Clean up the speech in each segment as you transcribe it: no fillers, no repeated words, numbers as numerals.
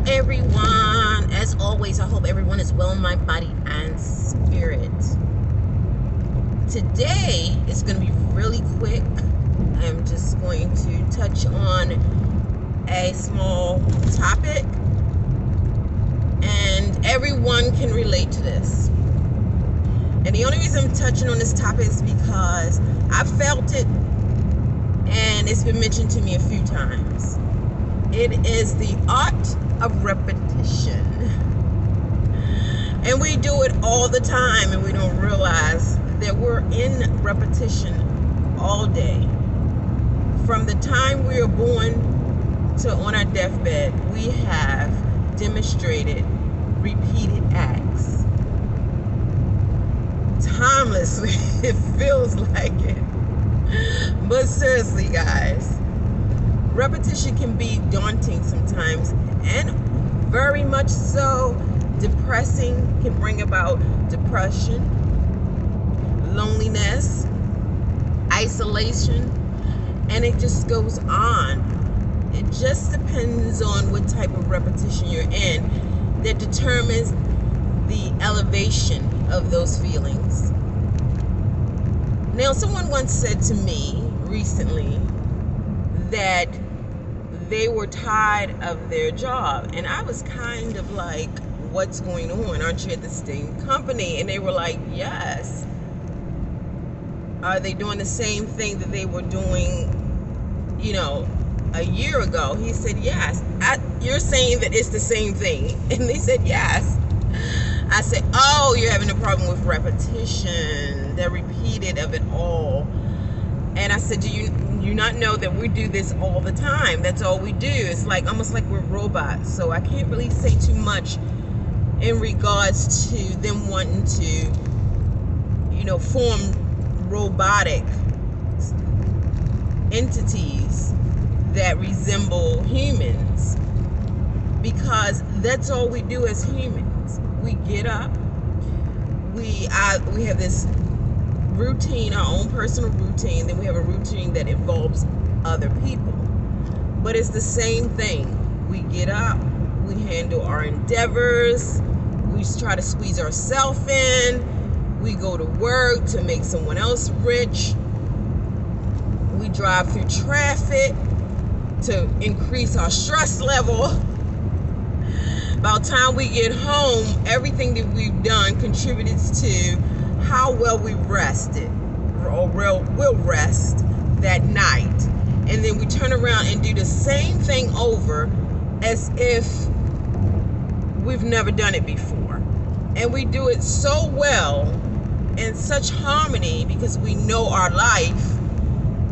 everyone. As always, I hope everyone is well in my body and spirit. Today is going to be really quick. I'm just going to touch on a small topic, and everyone can relate to this. And the only reason I'm touching on this topic is because I felt it, and it's been mentioned to me a few times. It is the art of repetition. And we do it all the time, and we don't realize that we're in repetition all day. From the time we are born to on our deathbed, we have demonstrated repeated acts. Timelessly, it feels like it. But seriously, guys, repetition can be daunting sometimes, and very much so. Depressing, can bring about depression, loneliness, isolation, and it just goes on. It just depends on what type of repetition you're in that determines the elevation of those feelings. Now, someone once said to me recently that they were tired of their job, and I was kind of like, what's going on? Aren't you at the same company? And they were like, yes. Are they doing the same thing that they were doing, a year ago? He said, yes. You're saying that it's the same thing? And they said, yes. I said, oh, you're having a problem with repetition, the repeated of it all. And I said, do you not know that we do this all the time? That's all we do. It's like almost like we're robots. So I can't really say too much in regards to them wanting to, form robotic entities that resemble humans, because that's all we do as humans. We get up, we have this routine, our own personal routine, then we have a routine that involves other people. But it's the same thing. We get up, we handle our endeavors, we try to squeeze ourselves in, we go to work to make someone else rich, we drive through traffic to increase our stress level. By the time we get home, everything that we've done contributed to how well we rested or will rest that night. And then we turn around and do the same thing over as if we've never done it before. And we do it so well, in such harmony, because we know our life,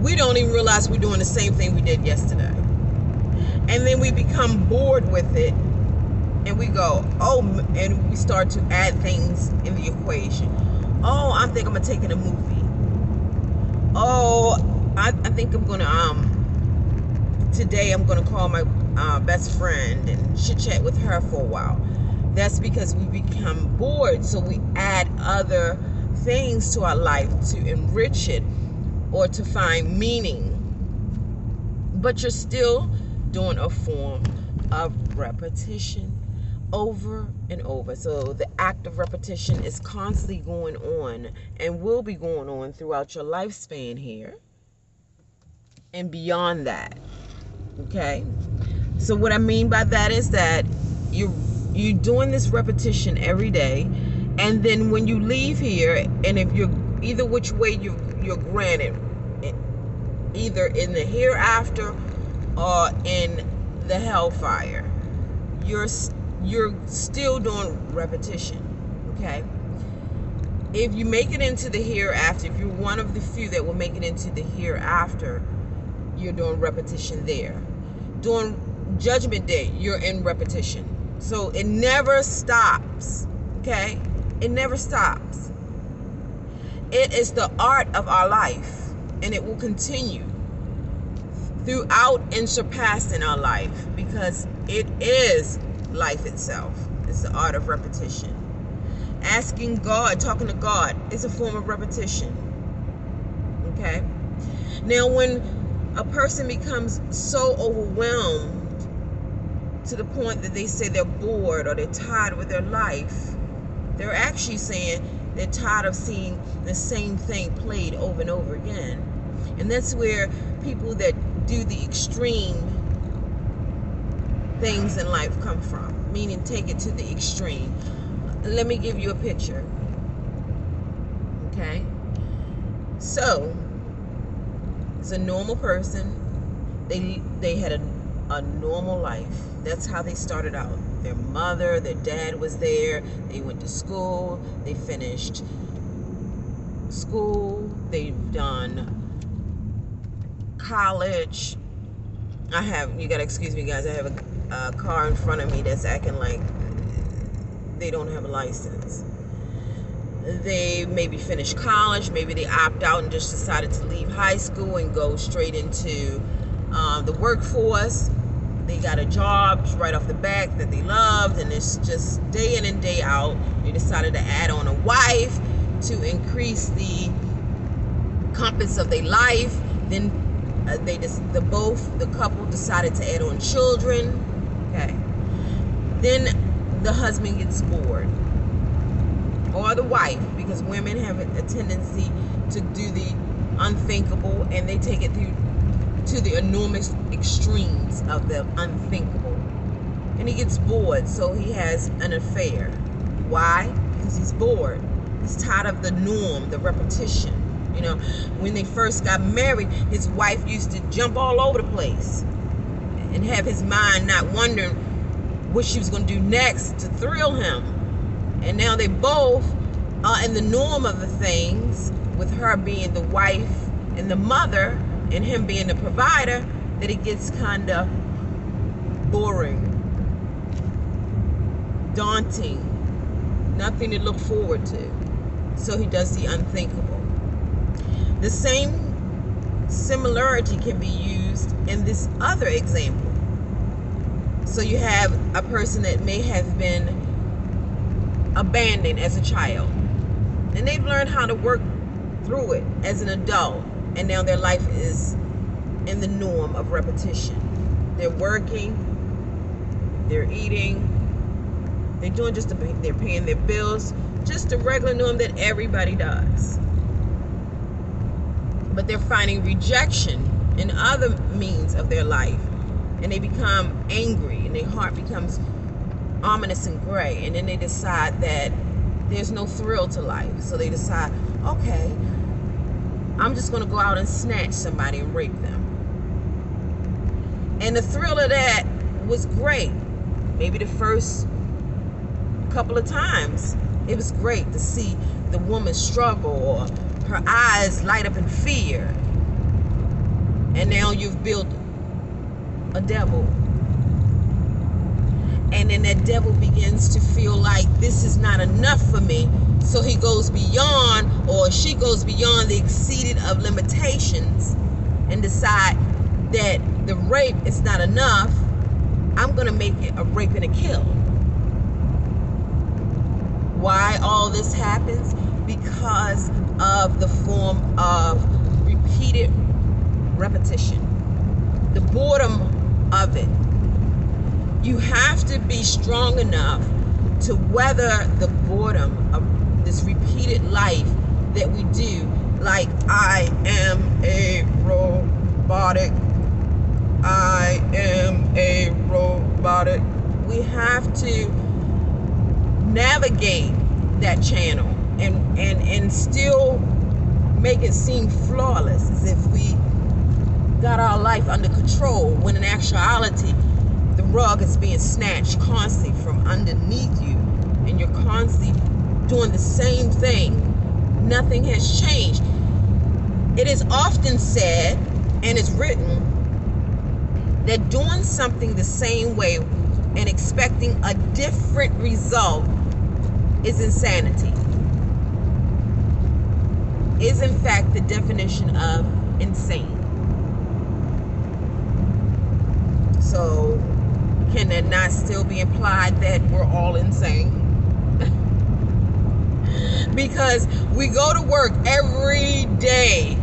we don't even realize we're doing the same thing we did yesterday. And then we become bored with it, and we go, and we start to add things in the equation. I think I'm gonna take in a movie. I think I'm gonna today I'm gonna call my best friend and chit chat with her for a while. That's because we become bored, so we add other things to our life to enrich it or to find meaning. But you're still doing a form of repetition over and over. So the act of repetition is constantly going on and will be going on throughout your lifespan here and beyond that. Okay? So what I mean by that is that you're doing this repetition every day, and then when you leave here, and if you're either which way you're granted, either in the hereafter or in the hellfire, you're still doing repetition. Okay? If you make it into the hereafter, if you're one of the few that will make it into the hereafter, you're doing repetition there. During Judgment Day, you're in repetition. So it never stops. Okay? It never stops. It is the art of our life, and it will continue throughout and surpassing our life, because it is life itself. It's the art of repetition. Asking God, talking to God, is a form of repetition. Okay? Now, when a person becomes so overwhelmed to the point that they say they're bored or they're tired with their life, they're actually saying they're tired of seeing the same thing played over and over again. And that's where people that do the extreme things in life come from, meaning take it to the extreme. Let me give you a picture. Okay? So, it's a normal person. They had a normal life. That's how they started out. Their mother, their dad was there. They went to school. They finished school. They've done college. You gotta excuse me, guys. I have a car in front of me that's acting like they don't have a license. They maybe finished college. Maybe they opt out and just decided to leave high school and go straight into the workforce. They got a job right off the bat that they loved, and it's just day in and day out. They decided to add on a wife to increase the compass of their life. Then the couple decided to add on children. Okay. Then the husband gets bored, or the wife, because women have a tendency to do the unthinkable, and they take it to the enormous extremes of the unthinkable. And he gets bored, so he has an affair. Why? Because he's bored. He's tired of the norm, the repetition. You know, when they first got married, his wife used to jump all over the place and have his mind not wondering what she was going to do next to thrill him. And now they both are in the norm of the things, with her being the wife and the mother and him being the provider, that it gets kind of boring, daunting, nothing to look forward to. So he does the unthinkable. The same similarity can be used in this other example. So you have a person that may have been abandoned as a child, and they've learned how to work through it as an adult, and now their life is in the norm of repetition. They're working, they're eating, they're paying their bills, just the regular norm that everybody does. But they're finding rejection in other means of their life, and they become angry, and their heart becomes ominous and gray, and then they decide that there's no thrill to life. So they decide, okay, I'm just going to go out and snatch somebody and rape them. And the thrill of that was great. Maybe the first couple of times it was great to see the woman struggle, or her eyes light up in fear. And now you've built a devil. And then that devil begins to feel like this is not enough for me. So he goes beyond, or she goes beyond the exceeded of limitations, and decide that the rape is not enough. I'm going to make it a rape and a kill. Why all this happens? Because of the form of repeated repetition. The boredom of it. You have to be strong enough to weather the boredom of this repeated life that we do. Like, I am a robotic. I am a robotic. We have to navigate that channel and still make it seem flawless, as if we got our life under control, when in actuality the rug is being snatched constantly from underneath you, and you're constantly doing the same thing. Nothing has changed. It is often said, and it's written, that doing something the same way and expecting a different result is insanity. Is in fact the definition of insane. So can that not still be implied that we're all insane? Because we go to work every day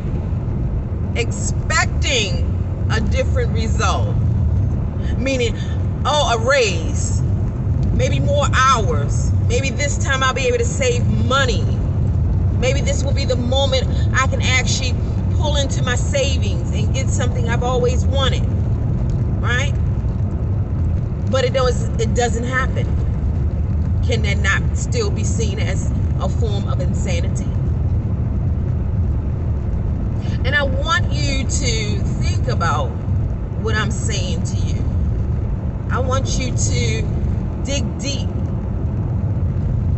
expecting a different result. Meaning, oh, a raise, maybe more hours, maybe this time I'll be able to save money, maybe this will be the moment I can actually pull into my savings and get something I've always wanted, right? But it doesn't happen. Can that not still be seen as a form of insanity? And I want you to think about what I'm saying to you. I want you to dig deep,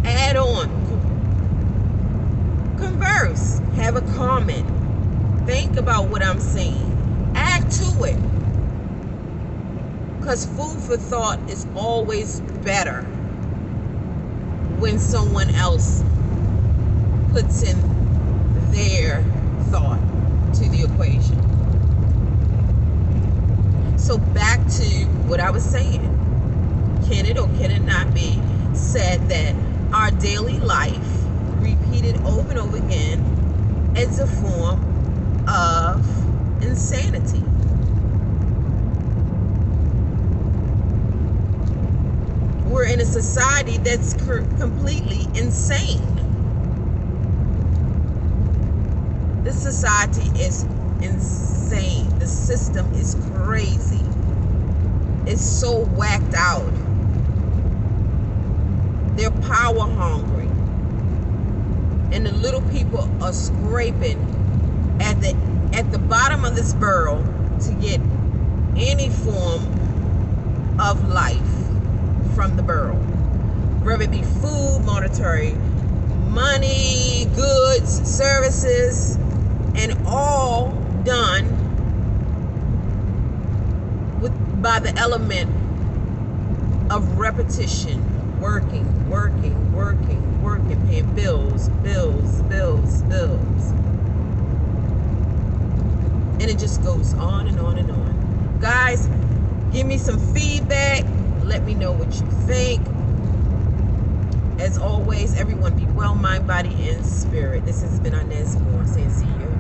add on, converse, have a comment, think about what I'm saying, add to it. Because food for thought is always better when someone else puts in their thought to the equation. So back to what I was saying. Can it or can it not be said that our daily life, repeated over and over again, is a form of insanity? We're in a society that's completely insane. This society is insane. The system is crazy. It's so whacked out. They're power hungry. And the little people are scraping at the bottom of this barrel to get any form of life from the barrel. Whether it be food, monetary, money, goods, services, and all done by the element of repetition, working, paying bills. And it just goes on and on and on. Guys, give me some feedback. Let me know what you think. As always, everyone be well, mind, body, and spirit. This has been Inez Moore saying see you.